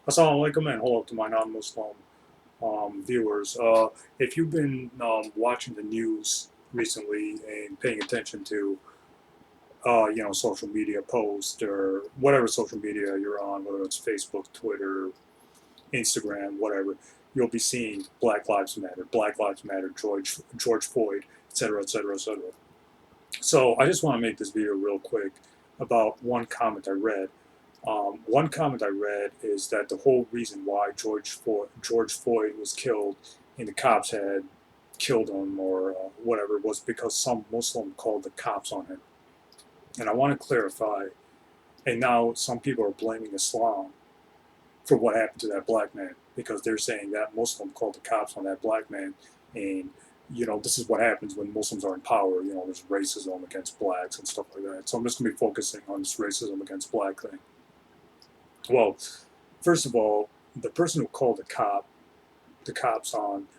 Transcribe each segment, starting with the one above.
Assalamu alaikum and hello to my non-Muslim viewers. If you've been watching the news recently and paying attention to, social media posts or whatever social media you're on, whether it's Facebook, Twitter, Instagram, whatever, you'll be seeing Black Lives Matter, George Floyd, etc., etc., etc. So I just want to make this video real quick about one comment I read. One comment I read is that the whole reason why George Floyd was killed and the cops had killed him or whatever was because some Muslim called the cops on him. And I want to clarify, and now some people are blaming Islam for what happened to that black man because they're saying that Muslim called the cops on that black man. And, this is what happens when Muslims are in power. There's racism against blacks and stuff like that. So I'm just going to be focusing on this racism against black thing. Well, first of all, the person who called the cops on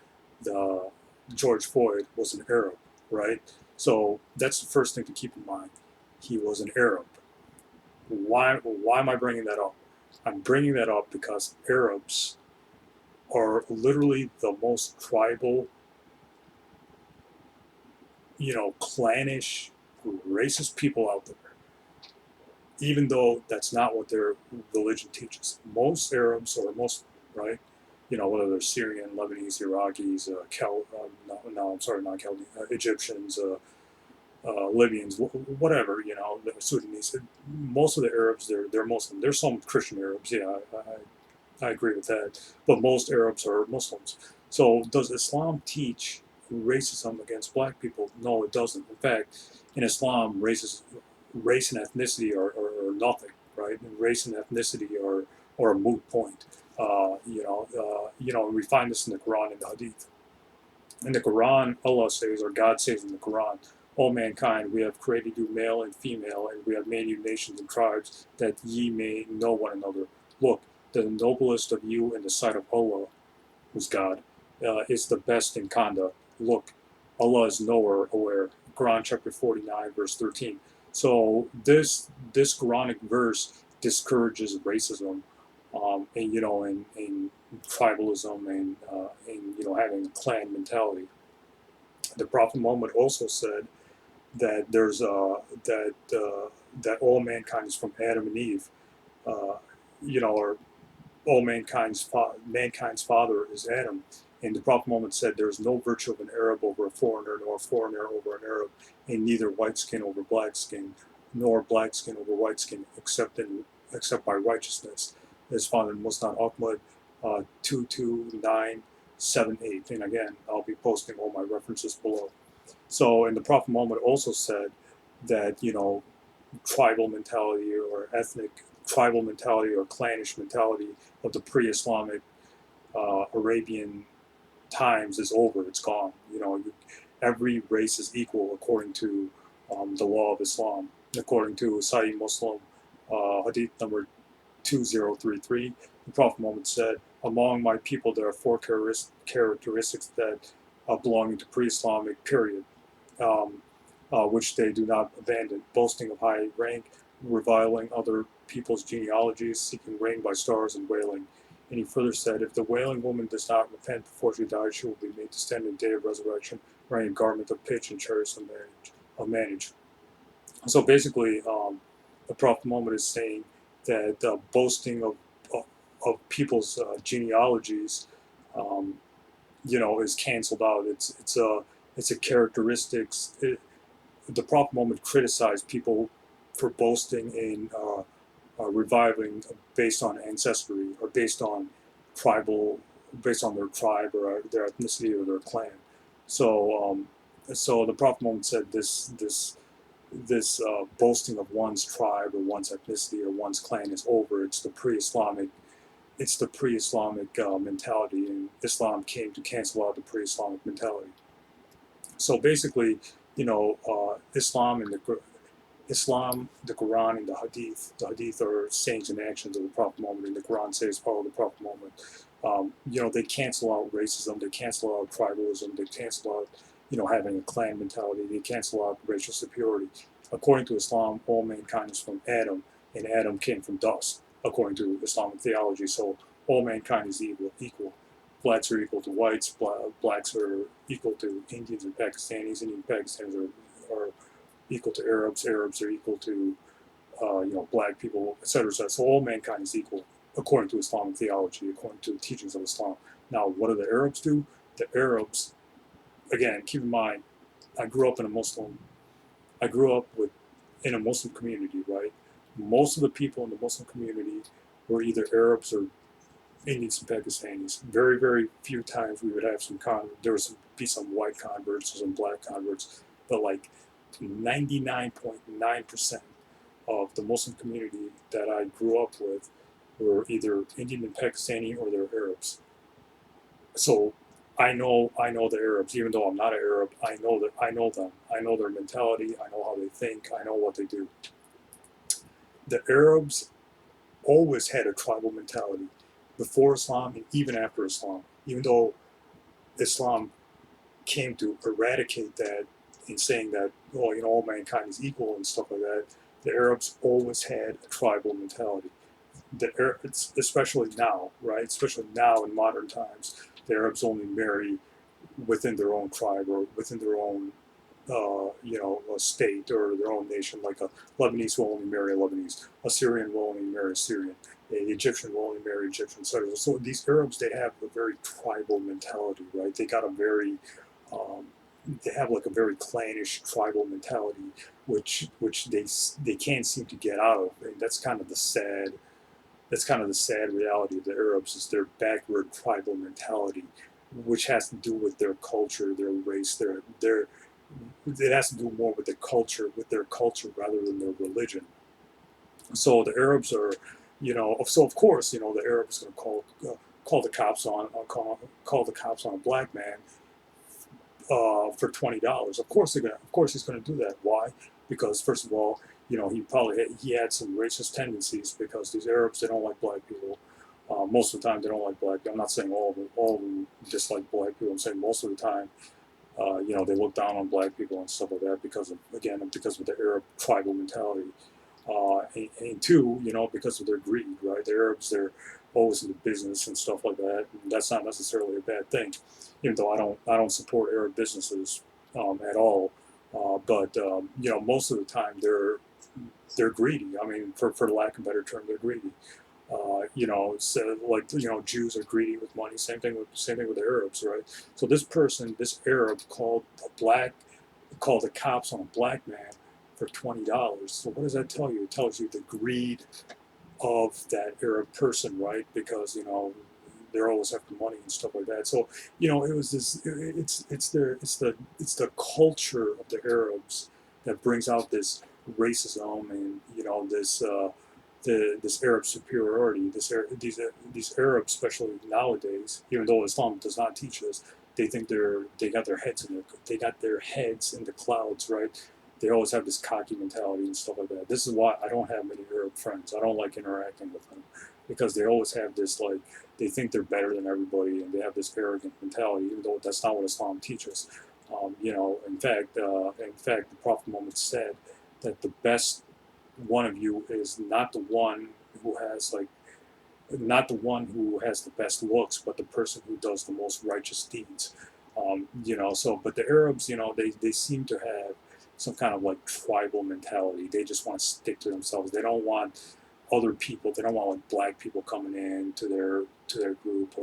the George Floyd was an Arab, right? So that's the first thing to keep in mind. He was an Arab. Why am I bringing that up? I'm bringing that up because Arabs are literally the most tribal, clannish, racist people out there. Even though that's not what their religion teaches. Most Arabs are Muslim, right? Whether they're Syrian, Lebanese, Iraqis, no, I'm sorry, not Chaldean, Egyptians, Libyans, whatever, the Sudanese. Most of the Arabs, they're Muslim. There's some Christian Arabs, yeah, I agree with that. But most Arabs are Muslims. So does Islam teach racism against black people? No, it doesn't. In fact, in Islam, race and ethnicity are nothing, right? And race and ethnicity are a moot point. We find this in the Quran and the Hadith. In the Quran, Allah says, or God says in the Quran, "O mankind, we have created you male and female, and we have made you nations and tribes, that ye may know one another. Look, the noblest of you in the sight of Allah, who's God, is the best in conduct. Look, Allah is knower, aware." Quran chapter 49, verse 13. So this Quranic verse discourages racism, and tribalism and having a clan mentality. The Prophet Muhammad also said that that all mankind is from Adam and Eve, uh, or all mankind's father is Adam. And the Prophet Muhammad said there is no virtue of an Arab over a foreigner, nor a foreigner over an Arab, and neither white skin over black skin, nor black skin over white skin, except by righteousness. As found in Musnad Ahmad 22978. And again, I'll be posting all my references below. So, and the Prophet Muhammad also said that, tribal mentality or ethnic tribal mentality or clannish mentality of the pre-Islamic Arabian times is over. It's gone. Every race is equal according to the law of Islam. According to Shaih Muslim, Hadith number 2033, the Prophet Muhammad said, "Among my people there are four characteristics that belonging to pre-Islamic period, um, which they do not abandon: boasting of high rank, reviling other people's genealogies, seeking rain by stars, and wailing." And he further said, "If the wailing woman does not repent before she dies, she will be made to stand in the day of resurrection, wearing a garment of pitch and chariots of manage." So basically, the Prophet Muhammad is saying that boasting of people's genealogies, um, is canceled out. It's a characteristics. The Prophet Muhammad criticized people for boasting and reviving based on ancestry or tribal, based on their tribe or their ethnicity or their clan. So, so the Prophet Muhammad said this boasting of one's tribe or one's ethnicity or one's clan is over. It's the pre-Islamic mentality, and Islam came to cancel out the pre-Islamic mentality. So basically, Islam, the Quran, and the Hadith. The Hadith are sayings and actions of the Prophet Muhammad, and the Quran says follow the Prophet Muhammad. They cancel out racism, they cancel out tribalism, they cancel out, having a clan mentality, they cancel out racial superiority. According to Islam, all mankind is from Adam, and Adam came from dust, according to Islamic theology. So all mankind is equal. Blacks are equal to whites. Blacks are equal to Indians and Pakistanis. Indian Pakistanis are equal to Arabs. Arabs are equal to black people, etc. So all mankind is equal according to Islamic theology, according to the teachings of Islam. Now, what do the Arabs do? The Arabs, again, keep in mind, I grew up in a Muslim community, right? Most of the people in the Muslim community were either Arabs or Indians and Pakistanis. Very, very few times we would have there would be some white converts or some black converts, but like 99.9% of the Muslim community that I grew up with were either Indian and Pakistani or they're Arabs. So I know the Arabs, even though I'm not an Arab. I know them. I know their mentality. I know how they think. I know what they do. The Arabs always had a tribal mentality before Islam and even after Islam. Even though Islam came to eradicate that in saying that, all mankind is equal and stuff like that, the Arabs always had a tribal mentality. Especially now, right? Especially now in modern times, the Arabs only marry within their own tribe or within their own, a state or their own nation. Like a Lebanese will only marry a Lebanese, a Syrian will only marry a Syrian, an Egyptian will only marry Egyptian. So these Arabs, they have a very tribal mentality, right? Um, they have like a very clannish tribal mentality, which they can't seem to get out of, and that's kind of the sad reality of the Arabs is their backward tribal mentality, which has to do with their culture, their race, it has to do more with their culture rather than their religion. So the Arabs are, so of course, the Arab is going to call the cops on call the cops on a black man for $20. Of course he's going to do that. Why? Because first of all, he had some racist tendencies because these Arabs, they don't like black people. Most of the time they don't like black people. I'm not saying all of them dislike black people. I'm saying most of the time, they look down on black people and stuff like that because of the Arab tribal mentality. And two, because of their greed, right? The Arabs, they're always into business and stuff like that. And that's not necessarily a bad thing, even though I don't support Arab businesses at all. But most of the time they're greedy. I mean, for lack of a better term, they're greedy. So like Jews are greedy with money. Same thing with the Arabs, right? So this Arab called the cops on a black man for $20. So what does that tell you? It tells you the greed of that Arab person, right? Because they're always after money and stuff like that. So it was this. It's the culture of the Arabs that brings out this racism and this Arab superiority. These Arabs, especially nowadays, even though Islam does not teach this, they think they got their heads in the clouds, right? They always have this cocky mentality and stuff like that. This is why I don't have many Arab friends. I don't like interacting with them because they always have this they think they're better than everybody and they have this arrogant mentality, even though that's not what Islam teaches. In fact, the Prophet Muhammad said that the best one of you is not the one who has the best looks, but the person who does the most righteous deeds. But the Arabs, they seem to have some kind of tribal mentality. They just want to stick to themselves. They don't want other people. They don't want black people coming in to their group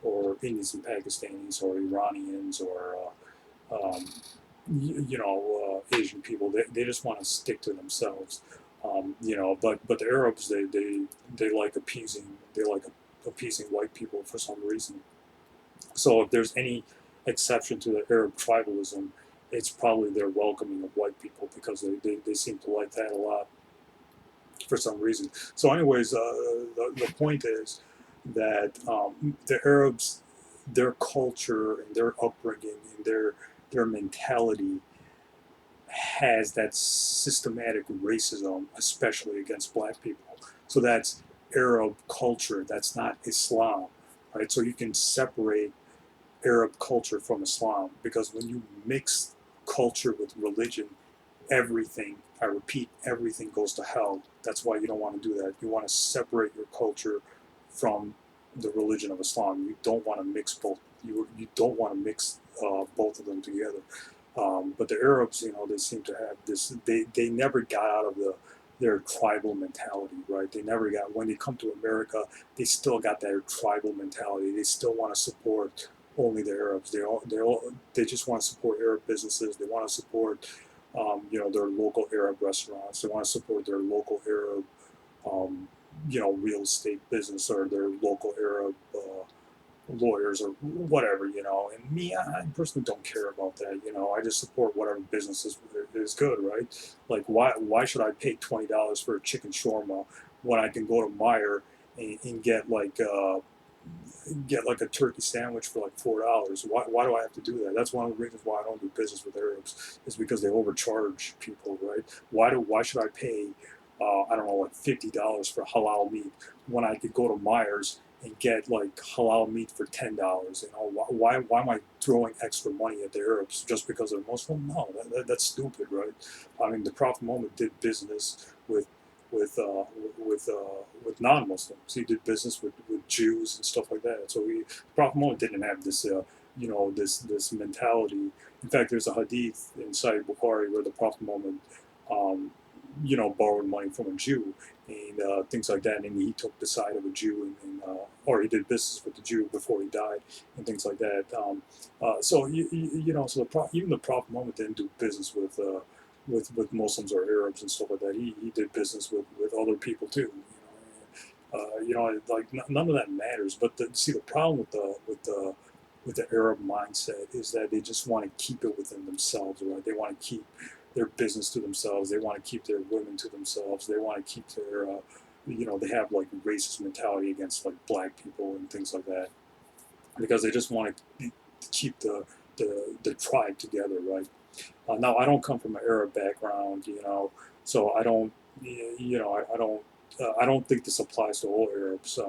or Indians and Pakistanis or Iranians or Asian people. They just want to stick to themselves. But the Arabs, they like appeasing. They like appeasing white people for some reason. So if there's any exception to the Arab tribalism, it's probably their welcoming of white people because they seem to like that a lot for some reason. So anyways, the point is that the Arabs, their culture and their upbringing and their mentality has that systematic racism, especially against black people. So that's Arab culture. That's not Islam, right? So you can separate Arab culture from Islam because when you mix culture with religion, I repeat, everything goes to hell. That's why you don't want to do that. You want to separate your culture from the religion of Islam. You don't want to mix both. You don't want to mix both of them together. But the Arabs, they seem to have this. They never got out of their tribal mentality, right? They never got, when they come to America, they still got their tribal mentality. They still want to support only the Arabs. They just want to support Arab businesses. They want to support their local Arab restaurants. They want to support their local Arab real estate business, or their local Arab lawyers, or whatever. And me, I personally don't care about that. I just support whatever business is good, right? Like, why should I pay $20 for a chicken shawarma when I can go to Meyer and get like a turkey sandwich for like $4? Why do I have to do that? That's one of the reasons why I don't do business with Arabs, is because they overcharge people, right? Why should I pay I don't know, like $50 for halal meat when I could go to Myers and get like halal meat for $10? Why am I throwing extra money at the Arabs just because they're Muslim? No, that's stupid, right? I mean, the Prophet Muhammad did business with uh, with non-Muslims. He did business with Jews and stuff like that. So Prophet Muhammad didn't have this this mentality. In fact, there's a hadith in Sahih Bukhari where the Prophet Muhammad um, borrowed money from a Jew and things like that. And he took the side of a Jew, or he did business with the Jew before he died, and things like that. So even the Prophet Muhammad didn't do business with Muslims or Arabs and stuff like that. He did business with other people too. Like none of that matters. But the problem with the Arab mindset is that they just want to keep it within themselves, right? They want to keep their business to themselves. They want to keep their women to themselves. They want to keep their, they have like racist mentality against like black people and things like that, because they just want to keep the tribe together, right? Now, I don't come from an Arab background, so I don't, I don't think this applies to all Arabs,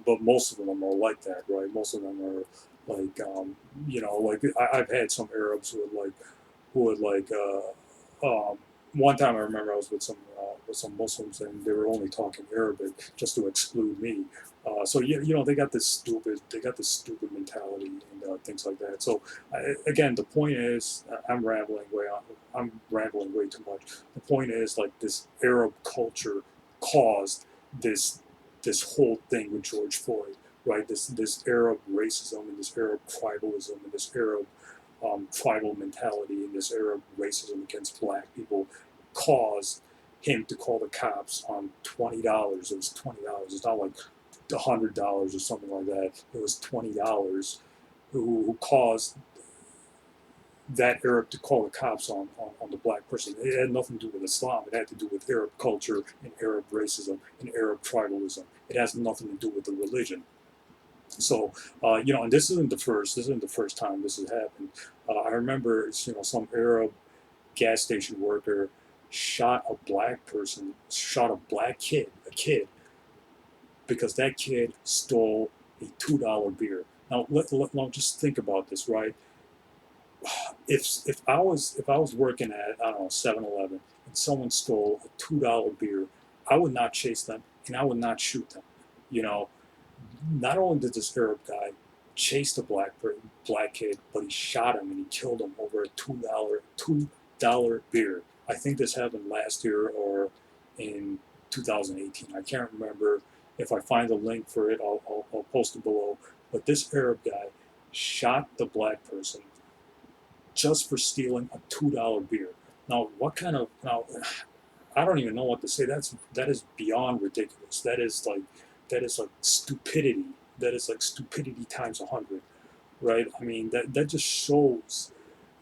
but most of them are like that, right? Most of them are like, like I've had some Arabs who would one time I remember I was with some Muslims, and they were only talking Arabic just to exclude me. So they got this stupid mentality and things like that. So again, the point is, I'm rambling way too much. The point is, like, this Arab culture caused this whole thing with George Floyd, right? This Arab racism and this Arab tribalism and this Arab tribal mentality and this Arab racism against black people caused him to call the cops on $20. It was $20. It's not like $100 or something like that. It was $20 who caused that Arab to call the cops on the black person. It had nothing to do with Islam. It had to do with Arab culture and Arab racism and Arab tribalism. It has nothing to do with the religion. So, and this isn't the first time this has happened. I remember, some Arab gas station worker shot a black kid, because that kid stole a $2 beer. Now, just think about this, right? If I was working at, I don't know, 7-Eleven, and someone stole a $2 beer, I would not chase them and I would not shoot them. You know, not only did this Arab guy chase the black kid, but he shot him and he killed him over a $2 beer. I think this happened last year or in 2018. I can't remember. If I find a link for it, I'll post it below. But this Arab guy shot the black person just for stealing a $2 beer. Now, I don't even know what to say. That is beyond ridiculous. That is like stupidity. That is like stupidity times 100, right? I mean, that just shows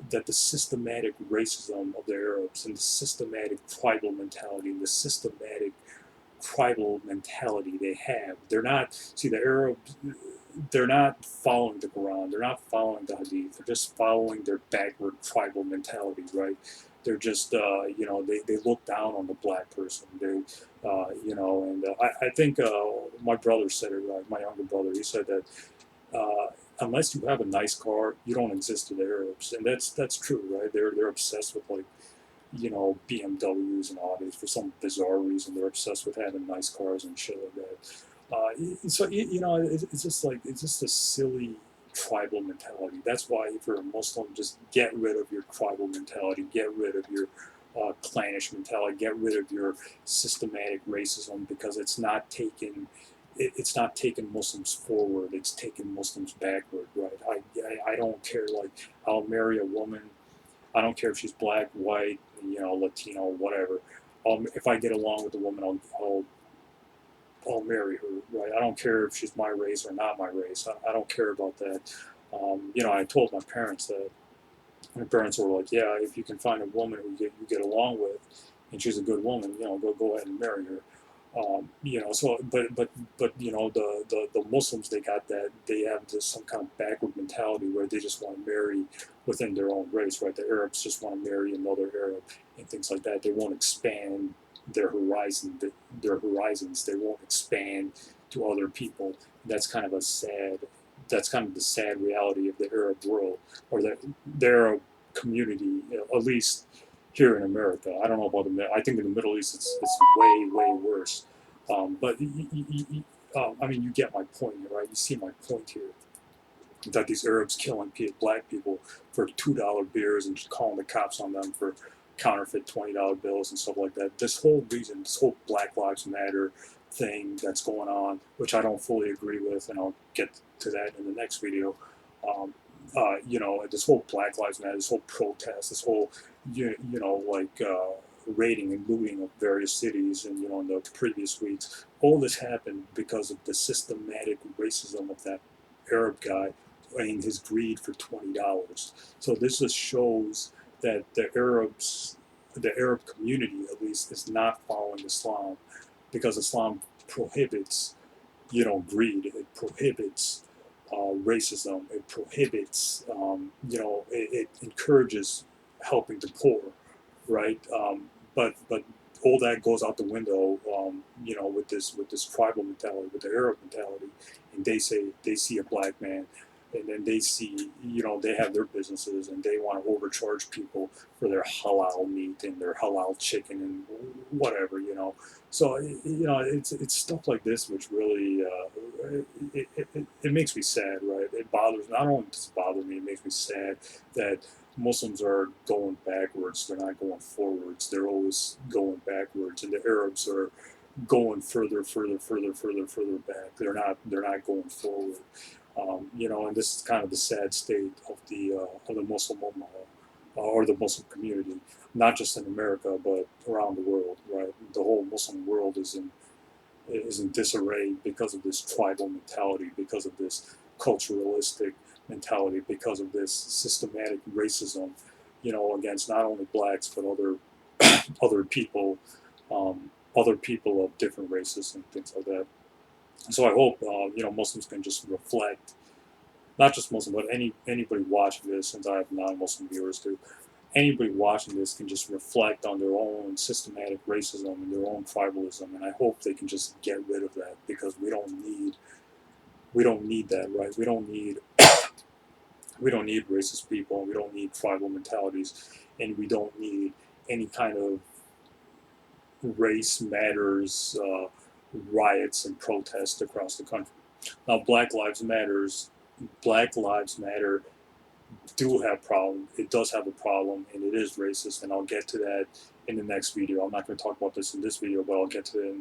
that the systematic racism of the Arabs and the systematic tribal mentality and the systematic tribal mentality they have. The Arabs, they're not following the Quran, they're not following the Hadith, they're just following their backward tribal mentality, right? They're just, they look down on the black person. I think my brother said it right, my younger brother, he said that unless you have a nice car, you don't exist to the Arabs. And that's true, right? They're obsessed with BMWs and Audis for some bizarre reason. They're obsessed with having nice cars and shit like that. So it's just like it's just a silly tribal mentality. That's why if you're a Muslim, just get rid of your tribal mentality, get rid of your clannish mentality, get rid of your systematic racism, because it's not taking Muslims forward. It's taking Muslims backward, right? I don't care. Like, I'll marry a woman. I don't care if she's black, white, Latino, whatever. If I get along with the woman, I'll marry her, right? I don't care if she's my race or not my race. I don't care about that. I told my parents that. My parents were like, "Yeah, if you can find a woman who you get along with, and she's a good woman, go ahead and marry her." So but the Muslims, they got that, they have this some kind of backward mentality where they just want to marry within their own race, right? The Arabs just want to marry another Arab and things like that. They won't expand their horizons. They won't expand to other people. That's kind of a sad. That's kind of the sad reality of the Arab world, or the Arab community, at least here in America. I don't know about I think in the Middle East it's way worse. But I mean, you get my point here, right? You see my point here, that these Arabs killing black people for $2 beers and calling the cops on them for counterfeit $20 bills and stuff like that. This whole reason, this whole Black Lives Matter thing that's going on, which I don't fully agree with, and I'll get to that in the next video. Um, this whole Black Lives Matter, this whole protest, this whole, raiding and looting of various cities, and in the previous weeks, all this happened because of the systematic racism of that Arab guy and his greed for $20. So this just shows that the Arab community at least, is not following Islam, because Islam prohibits, greed. It prohibits racism. It prohibits, it encourages helping the poor, right? But all that goes out the window, with this tribal mentality, with the Arab mentality, and they see a black man, and then they see, they have their businesses, and they want to overcharge people for their halal meat and their halal chicken and whatever, So it's stuff like this which really it makes me sad, right? It bothers. Not only does it bother me, it makes me sad that Muslims are going backwards. They're not going forwards. They're always going backwards, and the Arabs are going further back. They're not going forward. And this is kind of the sad state of the Muslim Ummah, or the Muslim community, not just in America but around the world. Right, the whole Muslim world is in disarray because of this tribal mentality, because of this culturalistic mentality, because of this systematic racism, against not only blacks but other people, other people of different races and things like that. So I hope Muslims can just reflect, not just Muslim, but anybody watching this, since I have non-Muslim viewers too. Anybody watching this can just reflect on their own systematic racism and their own tribalism, and I hope they can just get rid of that, because we don't need that, right? We don't need racist people. We don't need tribal mentalities, and we don't need any kind of race matters riots and protests across the country. Now, Black Lives Matter do have problem. It does have a problem, and it is racist. And I'll get to that in the next video. I'm not going to talk about this in this video, but I'll get to it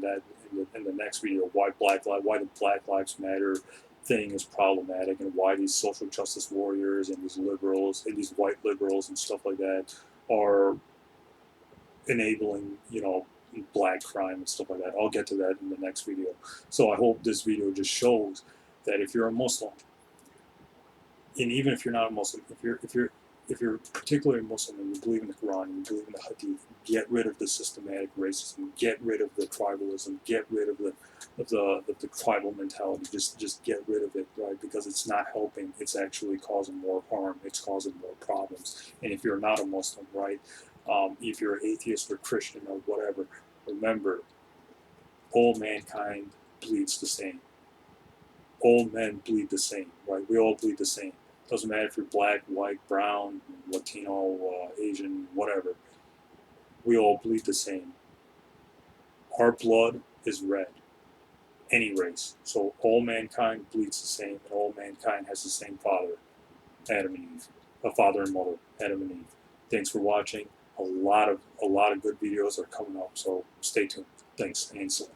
in the next video. Why the Black Lives Matter thing is problematic, and why these social justice warriors and these liberals and these white liberals and stuff like that are enabling, black crime and stuff like that. I'll get to that in the next video. So I hope this video just shows that if you're a Muslim, and even if you're not a Muslim, if you're particularly Muslim and you believe in the Quran and you believe in the Hadith, get rid of the systematic racism, get rid of the tribalism, get rid of the tribal mentality. Just get rid of it, right? Because it's not helping. It's actually causing more harm. It's causing more problems. And if you're not a Muslim, right, if you're atheist or Christian or whatever, remember, all mankind bleeds the same. All men bleed the same, right? We all bleed the same. Doesn't matter if you're black, white, brown, Latino, Asian, whatever. We all bleed the same. Our blood is red. any race. So all mankind bleeds the same, and all mankind has the same father, Adam and Eve, a father and mother, Adam and Eve. Thanks for watching. A lot of good videos are coming up, so stay tuned. Thanks, and so.